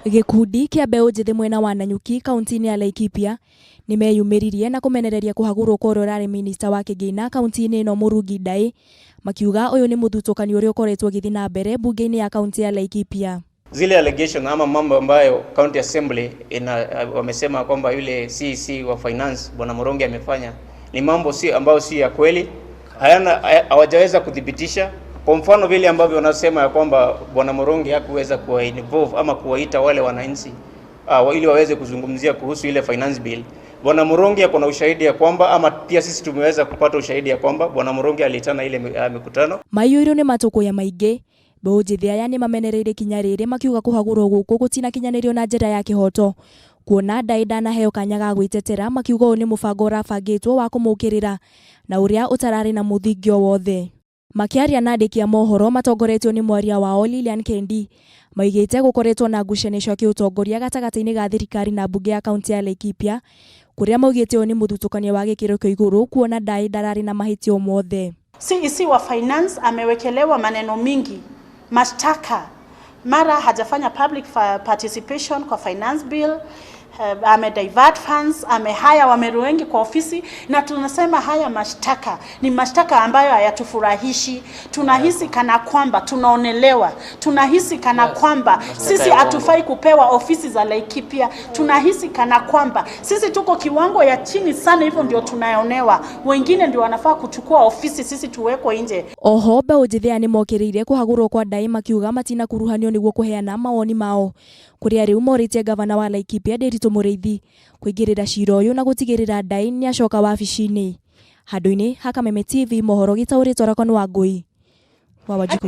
Gikundi kia mbeu njithi mwena wa Nanyuki kaunti-ini ya Laikipia nimeyumiririe na kumenereria kuhagurwo kwa urorari minista wa kigina kaunti-ini ino Murugi Ndai makiuga uyu ni muthutukanio uria ukoretwo githi na mbere bunge-ini ya kaunti ya Laikipia. Zile allegation ama mambo ambayo county assembly wamesema kwamba yule CEC wa finance Bwana Murongi amefanya ni mambo ambayo si ya kweli, hawajaweza kudhibitisha. Kwa mfano vile ambavyo wanasema ya kwamba Bwana Murongi hakuweza kuwa involve ama kuwaita wale wananchi ili waweze kuzungumzia kuhusu ile finance bill. Bwana Murongi ako na ushahidi ya kwamba, ama pia sisi tumeweza kupata ushahidi ya kwamba Bwana Murongi alitana ile mikutano. Maiyurio ni matuko ya maingi mbeu njithi aya ni mamenereire kinya riri makiuga kuhagurwo guku gutina kinyanirio na njira ya kihoto, kuona Ndai ndanaheo kanya ga gwitetera makiuga uyu ni mubango urabangitwo wa kumukirira na uria utarari na muthingio wothe. Makiaria na andiki a mohoro matongoretio ni mwaria wao Lilian Kendi maigite gukoretwo na ngucanio cia kiutongoria gatagati-ini ga thirikari na bunge ya kaunti ya Laikipia kuria maugite uyu ni muthutukanio wa gikiro kia iguru kuona Ndai ndarari na mahitio mothe. CEC wa finance amewekelewa maneno mingi, mashtaka, mara hajafanya public participation kwa finance bill, divert funds, amehaya wameru wengi kwa ofisi, na tunasema haya mashtaka ni mashtaka ambayo hayatufurahishi. Tunahisi kana kwamba tunaonelewa, tunahisi kana kwamba sisi hatufai kupewa ofisi za Laikipia, tunahisi kana kwamba sisi tuko kiwango ya chini sana, hivyo ndio tunaonewa, wengine ndio wanafaa kuchukua ofisi, sisi tuwekwe nje. Oho mbeu njithi aya ni mokiriire kuhagurwo kwa Ndai makiuga matina kuruhanio niguo kuheana mawoni mao kuria riu moritie gavana wa Laikipia Nderitu Muriithi kuingirira cira uyu na gutigirira Ndai ni acoka wabici-ini. Handu-ini ha Kameme TV mohoro gitauritwo Rakon wa Ngui wa Wanjiku.